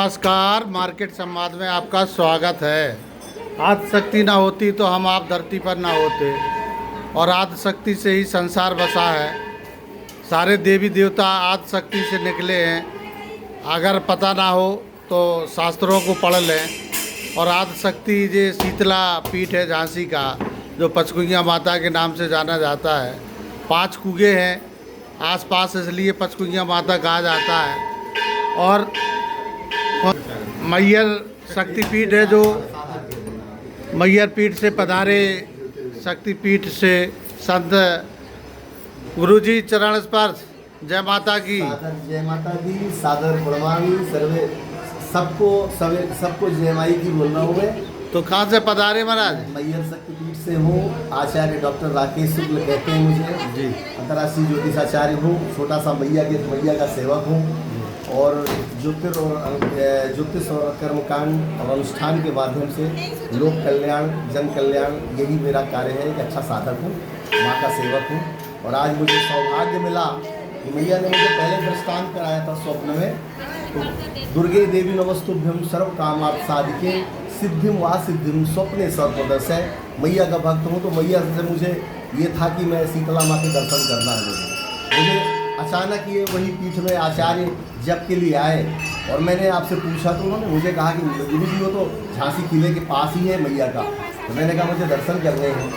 नमस्कार, मार्केट संवाद में आपका स्वागत है। आदि शक्ति ना होती तो हम आप धरती पर ना होते, और आदि शक्ति से ही संसार बसा है। सारे देवी देवता आदि शक्ति से निकले हैं। अगर पता ना हो तो शास्त्रों को पढ़ लें। और आदि शक्ति ये शीतला पीठ है झांसी का, जो पचकुइया माता के नाम से जाना जाता है। 5 कुएं हैं आसपास, इसलिए पचकुइया माता कहा जाता है। और मैयर शक्तिपीठ है, जो मैयर पीठ से पधारे शक्तिपीठ से संत गुरुजी चरण स्पर्श। जय माता की, जय माता की। सादर प्रणामी सर्वे सबको जय माई की बोलना हुए। तो कहाँ से पधारे महाराज? मैयर शक्तिपीठ से हूँ। आचार्य डॉक्टर राकेश शुक्ल कहते हैं मुझे जी। अंतर्राष्ट्रीय ज्योतिषाचार्य हूँ। छोटा सा मैया का सेवक हूँ। और ज्योतिष और कर्मकांड और अनुष्ठान के माध्यम से लोक कल्याण, जन कल्याण, यही मेरा कार्य है। एक अच्छा साधक हूँ, माँ का सेवक हूँ। और आज मुझे सौभाग्य मिला कि मैया ने मुझे पहले दृष्टांत कराया था स्वप्न में। तो दुर्गे देवी नमस्तुभ्यं सर्व कामार्थ साधिके सिद्धिम वा सिद्धिम स्वप्ने सर्वदर्श है। मैया का भक्त हूँ, तो मैया से मुझे ये था कि मैं शीतला माँ के दर्शन करना है। मुझे अचानक ये वही पीठ में आचार्य जप के लिए आए, और मैंने आपसे पूछा तो उन्होंने मुझे कहा कि गुरु जी, वो तो झांसी किले के पास ही है मैया का। तो मैंने कहा मुझे दर्शन करने हैं।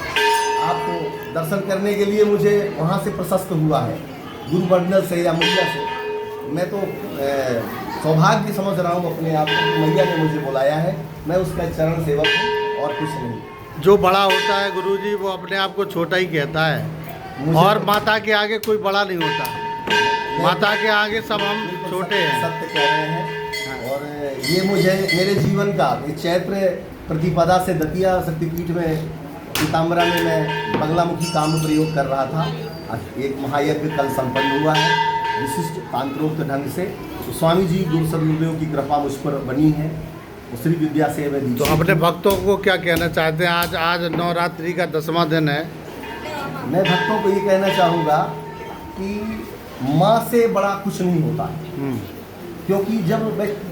आपको दर्शन करने के लिए मुझे वहाँ से प्रशस्त हुआ है, गुरु मंडल से या मैया से। मैं तो सौभाग्य समझ रहा हूँ अपने आप को। मैया ने मुझे बुलाया है, मैं उसका चरण सेवक हूँ और कुछ नहीं। जो बड़ा होता है गुरुजी, वो अपने आप को छोटा ही कहता है। और माता के आगे कोई बड़ा नहीं होता। माता के आगे सब हम छोटे हैं। सत्य कह रहे हैं। और ये मुझे मेरे जीवन का चैत्र प्रतिपदा से दतिया शक्तिपीठ में पीताम्बरा में मैं बंगलामुखी काम प्रयोग कर रहा था। एक महायज्ञ कल संपन्न हुआ है विशिष्ट तांत्रोक्त ढंग से। तो स्वामी जी गुरुदेव की कृपा मुझ पर बनी है। श्री विद्या से मैं तो अपने भक्तों को क्या कहना चाहते हैं? आज नवरात्रि का 10वां दिन है। मैं भक्तों को ये कहना चाहूँगा कि माँ से बड़ा कुछ नहीं होता है। क्योंकि जब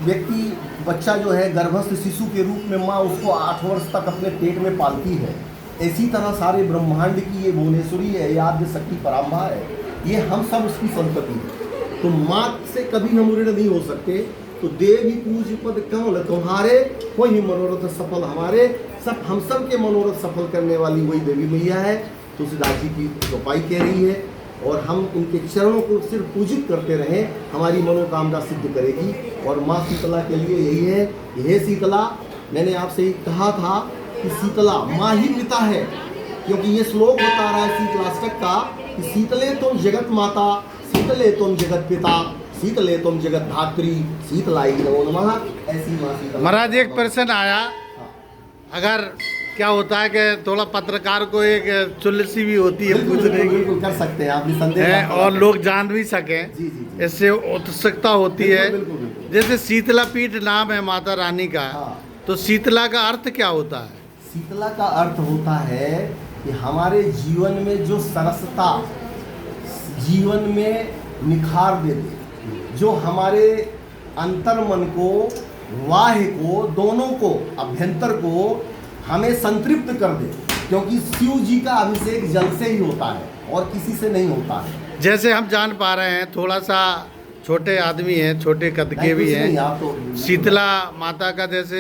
व्यक्ति बच्चा जो है गर्भस्थ शिशु के रूप में माँ उसको 8 वर्ष तक अपने पेट में पालती है, इसी तरह सारे ब्रह्मांड की ये भुवनेश्वरी है, ये आद्य शक्ति पराम्भा है, ये हम सब उसकी संपत्ति है। तो माँ से कभी हम ऋण नहीं हो सकते। तो देवी पूज्य पद कमल तुम्हारे, कोई मनोरथ सफल हमारे। सब हम सब के मनोरथ सफल करने वाली वही देवी मैया है। तुलसीदास जी की चौपाई कह रही है, और हम इनके चरणों को सिर्फ पूजित करते रहें, हमारी मनोकामना सिद्ध करेगी। और माँ शीतला के लिए यही है, यह शीतला। मैंने आपसे कहा था कि शीतला माँ ही पिता है, क्योंकि ये श्लोक बता रहा है शीतलाष्टक का कि शीतले तुम जगत माता, शीतले तुम जगत पिता, शीतले तुम जगत धात्री, शीतलाई नमो नमः। ऐसी माँ शीतला। महाराज एक प्रश्न आया, अगर क्या होता है कि थोड़ा पत्रकार को एक चुल्लसी भी होती है पूछने की, कर सकते हैं आप संदेह, और लोग जान भी सकें, इससे उत्सुकता होती है। जैसे शीतला पीठ नाम है माता रानी का, तो शीतला का अर्थ क्या होता है? शीतला का अर्थ होता है कि हमारे जीवन में जो सरसता जीवन में निखार दे दे, जो हमारे अंतर मन को, बाह्य को, दोनों को, अभ्यंतर को हमें संतृप्त कर दे। क्योंकि शिव जी का अभिषेक जल से ही होता है और किसी से नहीं होता है। जैसे हम जान पा रहे हैं, थोड़ा सा छोटे आदमी हैं, छोटे कद के भी हैं। तो शीतला माता का जैसे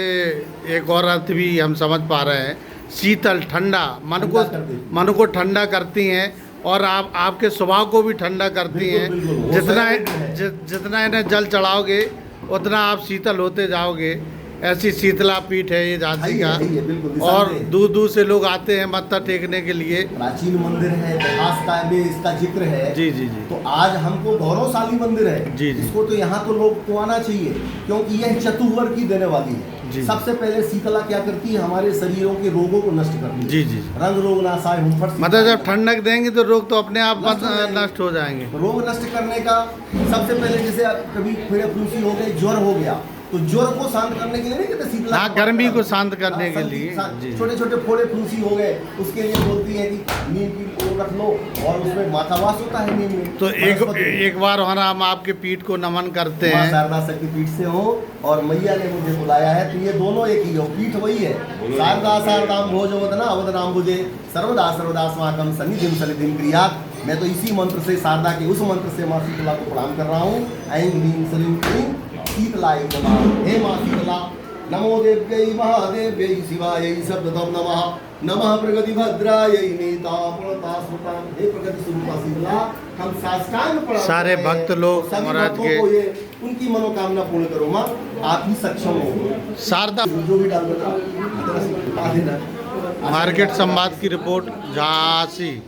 एक और अर्थ भी हम समझ पा रहे हैं, शीतल, ठंडा, मन को ठंडा करती हैं, और आपके स्वभाव को भी ठंडा करती हैं। जितना इन्हें जल चढ़ाओगे उतना आप शीतल होते जाओगे। ऐसी शीतला पीठ है ये झांसी का, और दूर दूर से लोग आते हैं मत्था टेकने के लिए। प्राचीन मंदिर है, इतिहास में इसका जिक्र है। जी जी जी। तो आज हमको गौरवशाली मंदिर है जी जी। इसको तो यहाँ तो लोग को आना चाहिए, क्योंकि यह चतुर्वर्ग की देने वाली है। सबसे पहले शीतला क्या करती है? हमारे शरीरों के रोगों को नष्ट करती है। जी जी। रंग रोग नाशाय हुम फट। मतलब जब ठंडक देंगे तो रोग तो अपने आप नष्ट हो जाएंगे। रोग नष्ट करने का सबसे पहले, जैसे कभी फुंसी हो गई, ज्वर हो गया, तो ज्वर को शांत करने के लिए नहीं कहते शीतला, हाँ, गर्मी को शांत करने के लिए, जी। छोटे छोटे फोड़े फुंसी हो गए, उसके लिए बोलती है कि नीम की वो रख लो, और उसमें माथावास होता है नीम में। तो एक बार हमारा हम आपके पीठ को नमन करते माँ हैं। शारदा शक्ति पीठ से हो और मैया ने मुझे बुलाया है, तो ये दोनों एक ही हो, पीठ वही है। शारदा शारदाम भोजो वदना अवदनाम भुजे सर्वदा सर्वदा स्वाकम सन्निधिम सन्निधिम क्रियात। मैं तो इसी मंत्र से, शारदा के उस मंत्र से माँ शीतला को प्रणाम कर रहा हूँ। ऐं ह्रीं श्रीं क्लीं शीतलाय नमः। हे माँ शीतला, नमो देव्यै महादेव्यै शिवायै शब्दतम नमः। नमः प्रगति भद्रायै नेतापणता स्मृतां। हे प्रगति स्वरूपा शीतला, हम साष्टांग प्रणाम सारे करते हैं। भक्त लोग सभी महाराज भक्तों के- को ये उनकी मनोकामना पूर्ण करो माँ, आप ही सक्षम हो। शारदा जो भी डाल देना मार्केट संवाद की रिपोर्ट झांसी।